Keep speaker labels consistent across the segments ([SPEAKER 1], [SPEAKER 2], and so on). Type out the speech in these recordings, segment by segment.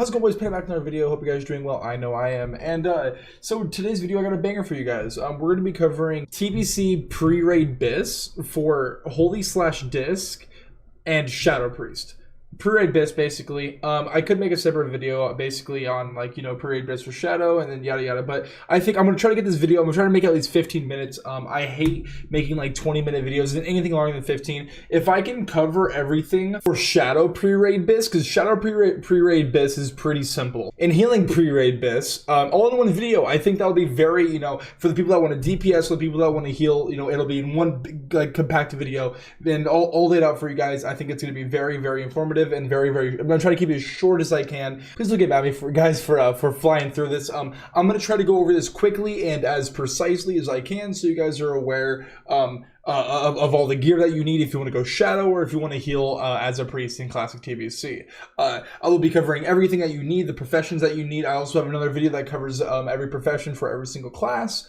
[SPEAKER 1] How's it going, boys? Back in another video. Hope you guys are doing well. I know I am. And so today's video, I got a banger for you guys. We're going to be covering TBC pre-raid BIS for Holy/Disc and Shadow Priest. Pre-raid BIS, basically. I could make a separate video basically on, like, you know, pre-raid BIS for Shadow and then yada yada, but I think I'm going to try to get this video, I'm going to try to make it at least 15 minutes. I hate making like 20-minute videos and anything longer than 15. If I can cover everything for Shadow pre-raid BIS, because Shadow pre-raid BIS is pretty simple. In healing pre-raid BIS, all in one video, I think that'll be very, you know, for the people that want to DPS, for the people that want to heal, you know, it'll be in one big, like, compact video and all laid out for you guys. I think it's going to be very, very informative and very, I'm gonna try to keep it as short as I can. Please don't get mad at me for flying through this. I'm gonna try to go over this quickly and as precisely as I can, so you guys are aware of all the gear that you need if you want to go Shadow or if you want to heal as a priest in classic TBC. I will be covering everything that you need, the professions that you need. I also have another video that covers every profession for every single class.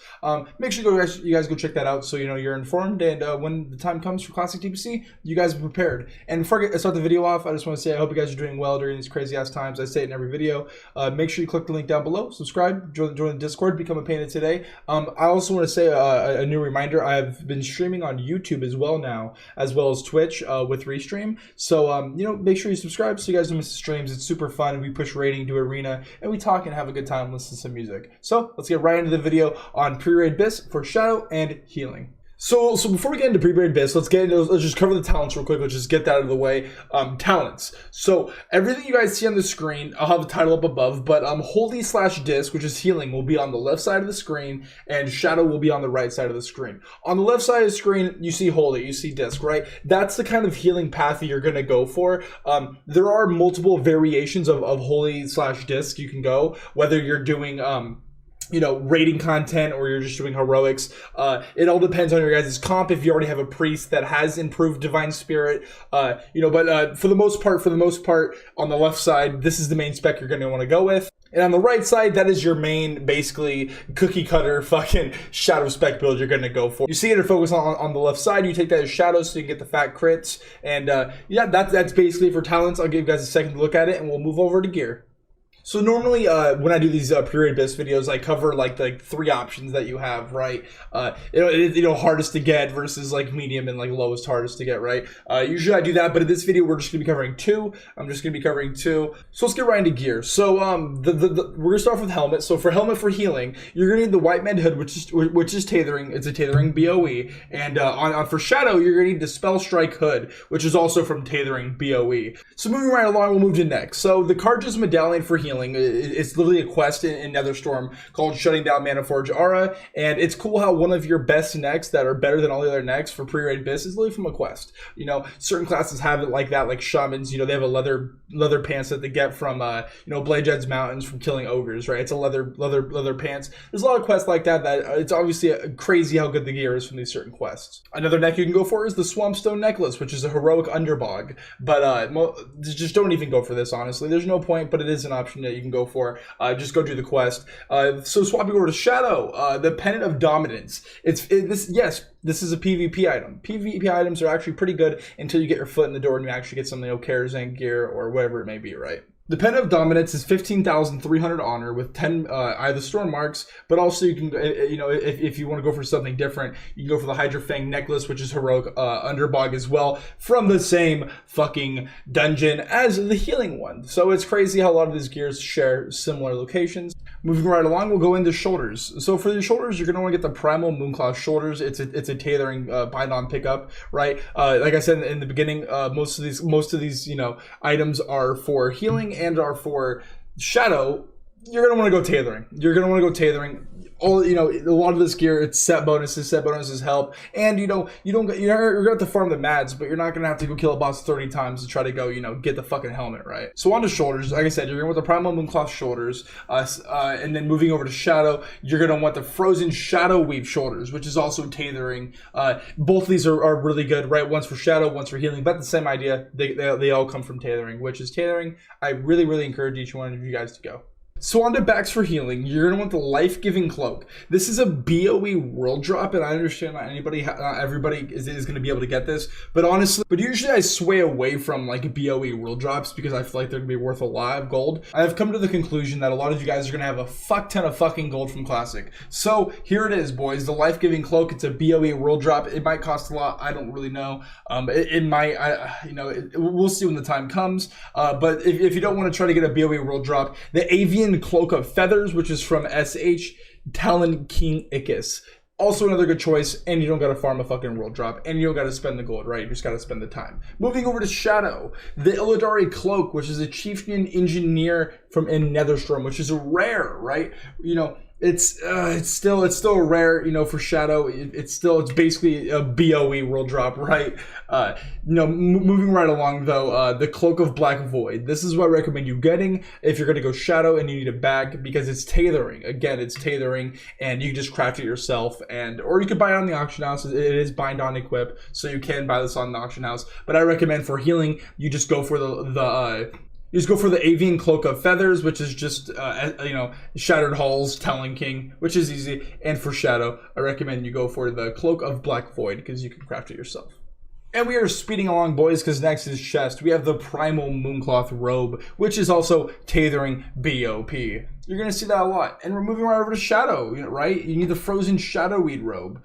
[SPEAKER 1] Make sure you guys go check that out so you know you're informed, and when the time comes for classic TBC, you guys are prepared. And before I start the video off, I just want to say I hope you guys are doing well during these crazy ass times. I say it in every video. Make sure you click the link down below, subscribe, join the Discord, become a painted today. I also want to say a new reminder. I have been streaming on YouTube as well now, as well as Twitch with Restream. So you know, make sure you subscribe so you guys don't miss the streams. It's super fun. We push rating, do arena, and we talk and have a good time, listen to some music. So let's get right into the video on pre-raid BIS for Shadow and healing. So before we get into pre-raid BIS, let's just cover the talents real quick. Let's just get that out of the way. Talents. So everything you guys see on the screen, I'll have the title up above, but Holy/Disc, which is healing, will be on the left side of the screen, and Shadow will be on the right side of the screen. On the left side of the screen, you see Holy, you see Disc, right? That's the kind of healing path that you're gonna go for. There are multiple variations of Holy/Disc you can go, whether you're doing you know, raiding content or you're just doing heroics. It all depends on your guys' comp. If you already have a priest that has improved divine spirit, you know, but for the most part, on the left side, this is the main spec you're going to want to go with. And on the right side, that is your main, basically, cookie cutter fucking Shadow spec build you're going to go for. You see it or focus on the left side, you take that as Shadow so you can get the fat crits. And yeah, that's basically for talents. I'll give you guys a second to look at it and we'll move over to gear. So normally when I do these pre-raid BIS videos, I cover like three options that you have, right? You know, hardest to get versus like medium and like lowest hardest to get, right? Usually I do that, but in this video we're just gonna be covering two. I'm just gonna be covering two. So let's get right into gear. So we're gonna start off with helmet. So for helmet for healing, you're gonna need the White Man Hood, which is tethering. It's a tethering BOE, and for Shadow, you're gonna need the Spell Strike Hood, which is also from tethering BOE. So moving right along, we'll move to next. So the Cartridge Medallion for healing. It's literally a quest in Netherstorm called Shutting Down Manaforge Aura, and it's cool how one of your best necks that are better than all the other necks for pre-raid BIS is literally from a quest. You know, certain classes have it like that, like Shamans. You know, they have a leather pants that they get from you know, Bladejed's Mountains from killing ogres, right? It's a leather pants. There's a lot of quests like that it's obviously crazy how good the gear is from these certain quests. Another neck you can go for is the Swampstone Necklace, which is a heroic underbog, but just don't even go for this, honestly. There's no point, but it is an option that you can go for. Just go do the quest. So swapping over to Shadow, the Pendant of Dominance. This is a PvP item. PvP items are actually pretty good until you get your foot in the door and you actually get something, you know, Karazhan gear or whatever it may be, right? The Pendant of Dominance is 15,300 honor with 10 either storm marks, but also you can, you know, if you want to go for something different, you can go for the Hydra Fang necklace, which is heroic underbog as well, from the same fucking dungeon as the healing one. So it's crazy how a lot of these gears share similar locations. Moving right along, we'll go into shoulders. So for the shoulders, you're gonna want to get the Primal Moonclaw shoulders. It's a tethering bind-on pickup, right? Like I said in the beginning, most of these you know, items are for healing and are for Shadow. You're gonna want to go tethering. All, you know, a lot of this gear, it's set bonuses help, and you know, you're gonna have to farm the mads, but you're not gonna have to go kill a boss 30 times to try to go, you know, get the fucking helmet, right? So on to shoulders, like I said, you're gonna want the Primal Mooncloth shoulders, and then moving over to Shadow, you're gonna want the Frozen Shadow Weave shoulders, which is also tethering. Both of these are really good, right? One's for Shadow, one's for healing, but the same idea. They all come from tethering, which is tethering. I really encourage each one of you guys to go. So on to backs for healing, you're going to want the life-giving cloak. This is a BOE world drop, and I understand not everybody is going to be able to get this, but honestly, usually I sway away from like BOE world drops because I feel like they're going to be worth a lot of gold. I have come to the conclusion that a lot of you guys are going to have a fuck ton of fucking gold from Classic. So here it is, boys, the life-giving cloak. It's a BOE world drop. It might cost a lot. I don't really know. It might, we'll see when the time comes. But if you don't want to try to get a BOE world drop, the Avian Cloak of Feathers, which is from SH Talon King Icus. Also another good choice, and you don't gotta farm a fucking world drop, and you don't gotta spend the gold, right? You just gotta spend the time. Moving over to Shadow, the Illidari Cloak, which is a Chieftain Engineer from in Netherstorm, which is a rare, right? You know, it's still rare, you know, for Shadow. It's basically a BOE world drop, right? Moving right along though, the Cloak of Black Void. This is what I recommend you getting if you're gonna go Shadow and you need a bag, because it's tailoring. Again, it's tailoring, and you can just craft it yourself, or you could buy it on the auction house. It is bind on equip, so you can buy this on the auction house. But I recommend for healing, you just go for you just go for the Avian Cloak of Feathers, which is just, Shattered Halls, Talon King, which is easy. And for Shadow, I recommend you go for the Cloak of Black Void, because you can craft it yourself. And we are speeding along, boys, because next is chest. We have the Primal Mooncloth Robe, which is also tailoring BOP. You're going to see that a lot. And we're moving right over to Shadow, right? You need the Frozen Shadowweed Robe,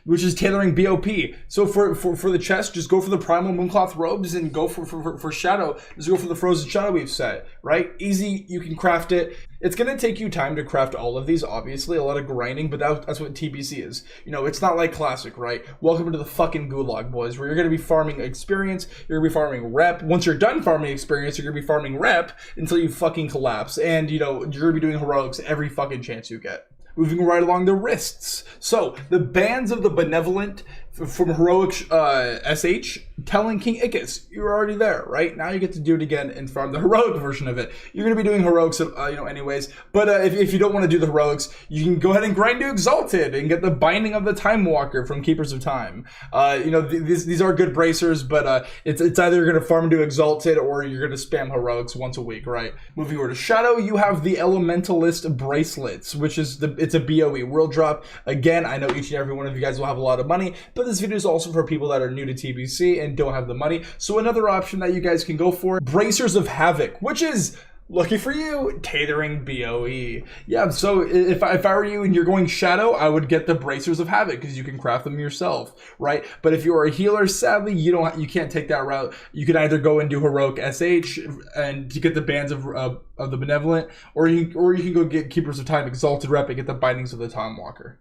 [SPEAKER 1] which is tailoring BOP. So for the chest, just go for the Primal Mooncloth Robes, and go for Shadow, just go for the Frozen Shadowweed set, right? Easy, you can craft it. It's going to take you time to craft all of these, obviously, a lot of grinding, but that's what TBC is. You know, it's not like Classic, right? Welcome to the fucking gulag, boys, where you're going to be farming experience, you're going to be farming rep. Once you're done farming experience, you're going to be farming rep until you fucking collapse. And, you know, you're going to be doing heroics every fucking chance you get. Moving right along the wrists. So, the Bands of the Benevolent from Heroic SH, Talon King Icus. You're already there, right? Now you get to do it again and farm the heroic version of it. You're going to be doing heroics, anyways. But if you don't want to do the heroics, you can go ahead and grind to Exalted and get the Binding of the Time Walker from Keepers of Time. These are good bracers, but it's either you're going to farm to Exalted or you're going to spam heroics once a week, right? Moving over to Shadow, you have the Elementalist Bracelets, which is it's a BOE world drop. Again, I know each and every one of you guys will have a lot of money, but this video is also for people that are new to TBC and don't have the money. So another option that you guys can go for, Bracers of Havoc, which is, lucky for you, tailoring BOE. Yeah, so if I were you and you're going Shadow, I would get the Bracers of Havoc, because you can craft them yourself, right? But if you're a healer, sadly, you can't take that route. You can either go and do Heroic SH and to get the Bands of the Benevolent, or you can go get Keepers of Time Exalted Rep and get the Bindings of the Time Walker.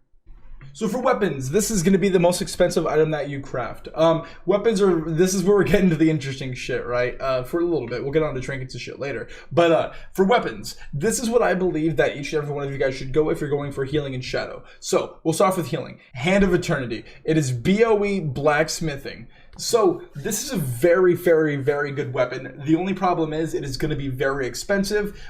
[SPEAKER 1] So for weapons, this is going to be the most expensive item that you craft. This is where we're getting to the interesting shit, right? For a little bit. We'll get on to trinkets and shit later. But for weapons, this is what I believe that each and every one of you guys should go if you're going for healing and Shadow. So we'll start off with healing. Hand of Eternity. It is BOE blacksmithing. So this is a very, very, very good weapon. The only problem is it is going to be very expensive.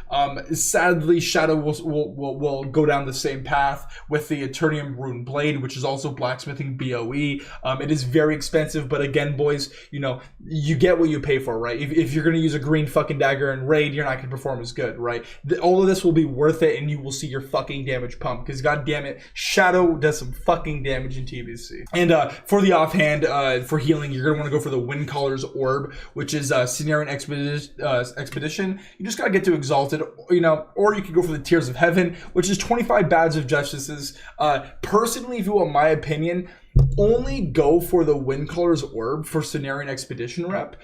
[SPEAKER 1] Sadly, Shadow will go down the same path with the Eternium Rune Blade, which is also blacksmithing BOE. It is very expensive, but again, boys, you know, you get what you pay for, right? If you're going to use a green fucking dagger in raid, you're not going to perform as good, right? All of this will be worth it, and you will see your fucking damage pump, because god damn it, Shadow does some fucking damage in TBC. And for the offhand, for healing, you're going to want to go for the Windcaller's Orb, which is Cenarian Expedition. You just got to get to Exalted, you know, or you can go for the Tears of Heaven, which is 25 Badge of Justices. Personally, if you want my opinion, only go for the Windcaller's Orb for Cenarian Expedition rep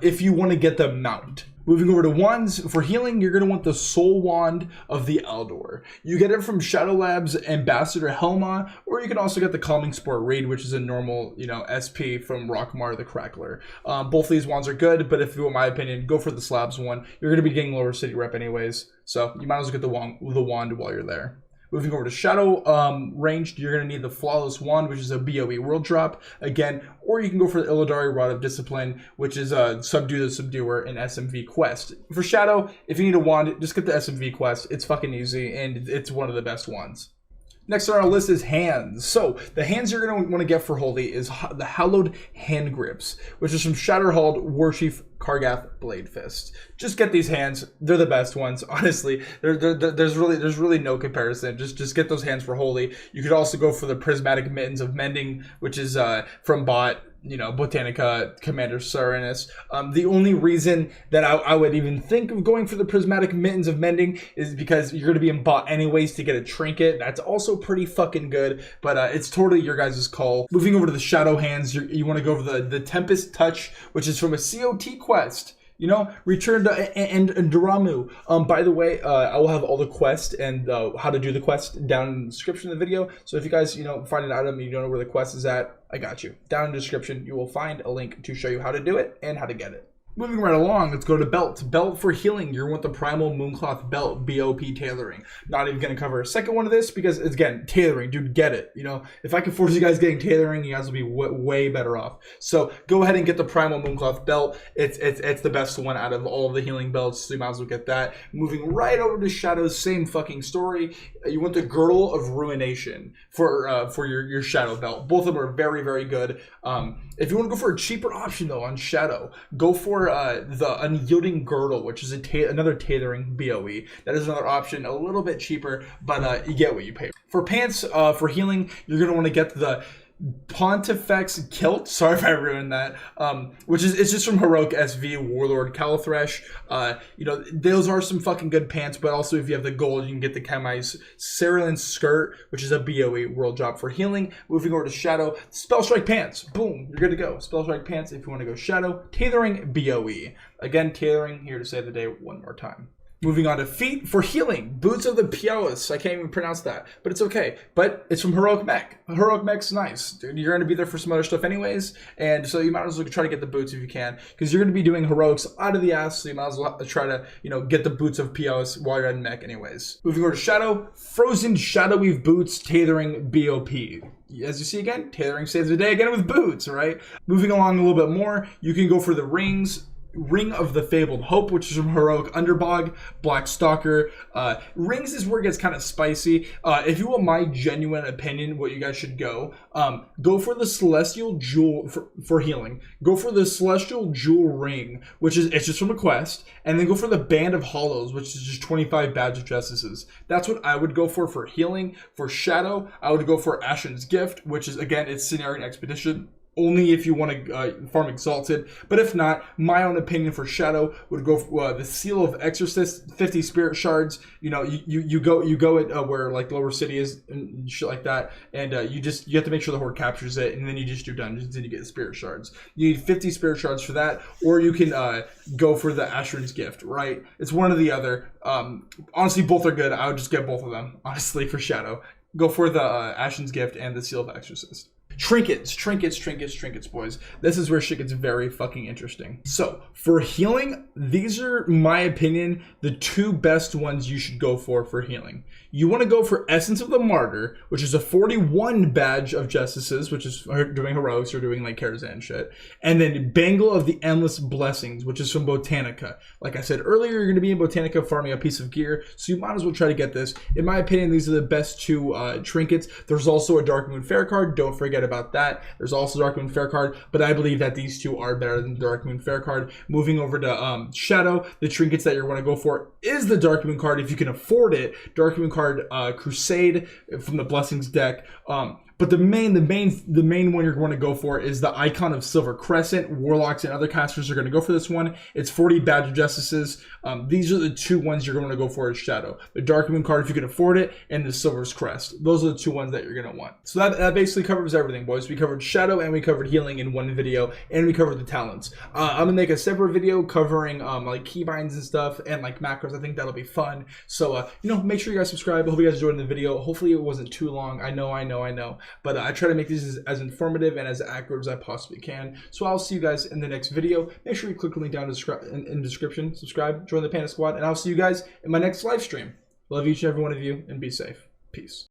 [SPEAKER 1] if you want to get the mount. Moving over to wands, for healing, you're going to want the Soul Wand of the Eldor. You get it from Shadow Labs Ambassador Helma, or you can also get the Calming Sport Raid, which is a normal, SP from Rockmar the Crackler. Both of these wands are good, but if you want my opinion, go for the Slabs one. You're going to be getting lower city rep anyways, so you might as well get the wand while you're there. Moving over to Shadow ranged, you're going to need the Flawless Wand, which is a BOE world drop, again, or you can go for the Illidari Rod of Discipline, which is Subdue the Subduer in SMV Quest. For Shadow, if you need a wand, just get the SMV Quest. It's fucking easy, and it's one of the best ones. Next on our list is hands. So the hands you're going to want to get for Holy is the Hallowed Hand Grips, which is from Shatterhalled Warchief Kargath Blade Fist. Just get these hands; they're the best ones. Honestly, there's really no comparison. Just get those hands for Holy. You could also go for the Prismatic Mittens of Mending, which is from Bot. You know, Botanica Commander Serenus. The only reason that I would even think of going for the Prismatic Mittens of Mending is because you're going to be in bot anyways to get a trinket. That's also pretty fucking good, but it's totally your guys' call. Moving over to the Shadow Hands, you want to go for the Tempest Touch, which is from a COT quest. You know, Return to Enduramu. By the way, I will have all the quest and how to do the quest down in the description of the video. So if you guys, find an item and you don't know where the quest is at, I got you. Down in the description, you will find a link to show you how to do it and how to get it. Moving right along, let's go to belt. Belt for healing. You're with the Primal Mooncloth Belt, BOP tailoring. Not even going to cover a second one of this because, it's, again, tailoring. Dude, get it. If I can force you guys getting tailoring, you guys will be way better off. So go ahead and get the Primal Mooncloth Belt. It's the best one out of all of the healing belts, so you might as well get that. Moving right over to Shadows, same fucking story. You want the Girdle of Ruination for your Shadow Belt. Both of them are very good. If you want to go for a cheaper option, though, on Shadow, go for the Unyielding Girdle, which is another tailoring BOE. That is another option, a little bit cheaper, but you get what you pay. For pants, for healing, you're going to want to get the Pontifex Kilt, sorry if I ruined that, which is, it's just from Heroic SV Warlord Calithresh. Those are some fucking good pants, but also if you have the gold, you can get the Chemai's Cerulean Skirt, which is a BOE world drop for healing. Moving over to Shadow, Spell Strike Pants, boom, you're good to go. Spell Strike Pants if you want to go Shadow. Tailoring BOE. Again, tailoring, here to save the day one more time. Moving on to feet for healing. Boots of the Pioas. I can't even pronounce that, but it's okay. But it's from Heroic Mech. Heroic Mech's nice. Dude, you're going to be there for some other stuff anyways, and so you might as well try to get the boots if you can, because you're going to be doing Heroics out of the ass, so you might as well try to, get the boots of Pioas while you're in Mech anyways. Moving over to Shadow. Frozen Shadow Weave Boots, tailoring BOP. As you see again, tailoring saves the day again with boots, right? Moving along a little bit more, you can go for the rings. Ring of the Fabled Hope, which is from Heroic Underbog, Black Stalker. Rings is where it gets kind of spicy. If you want my genuine opinion, what you guys should go for the Celestial Jewel for healing. Go for the Celestial Jewel Ring, which is, it's just from a quest, and then go for the Band of Hollows, which is just 25 Badge of Justices. That's what I would go for healing. For Shadow, I would go for Ashen's Gift, which is, again, it's Scenario and Expedition. Only if you want to farm Exalted, but if not, my own opinion for Shadow would go for the Seal of Exorcist, 50 Spirit Shards. You go at where like Lower City is and shit like that, and you have to make sure the Horde captures it, and then you just do dungeons and you get Spirit Shards. You need 50 Spirit Shards for that, or you can go for the Asheron's Gift. Right? It's one or the other. Honestly, both are good. I would just get both of them. Honestly, for Shadow, go for the Ashen's Gift and the Seal of Exorcist. Trinkets, boys. This is where shit gets very fucking interesting. So, for healing, these are, my opinion, the two best ones you should go for healing. You want to go for Essence of the Martyr, which is a 41 Badge of Justices, which is doing Heroics or doing like Karazhan shit. And then Bangle of the Endless Blessings, which is from Botanica. Like I said earlier, you're going to be in Botanica farming a piece of gear, so you might as well try to get this. In my opinion, these are the best two trinkets. There's also a Darkmoon Fair card. Don't forget about that. There's also Darkmoon Fair card, but I believe that these two are better than the Darkmoon Fair card. Moving over to Shadow, the trinkets that you're going to go for is the Darkmoon card if you can afford it. Darkmoon card Crusade from the Blessings deck. But the main one you're going to go for is the Icon of Silver Crescent. Warlocks and other casters are going to go for this one. It's 40 Badge of Justices. These are the two ones you're going to go for as Shadow. The Darkmoon card if you can afford it, and the Silver's Crest. Those are the two ones that you're going to want. So that basically covers everything, boys. We covered Shadow and we covered healing in one video, and we covered the talents. I'm going to make a separate video covering like keybinds and stuff and like macros. I think that'll be fun. So, make sure you guys subscribe. I hope you guys enjoyed the video. Hopefully it wasn't too long. I know. But I try to make these as informative and as accurate as I possibly can. So I'll see you guys in the next video. Make sure you click the link down in the description. Subscribe, join the Panda Squad, and I'll see you guys in my next live stream. Love each and every one of you, and be safe. Peace.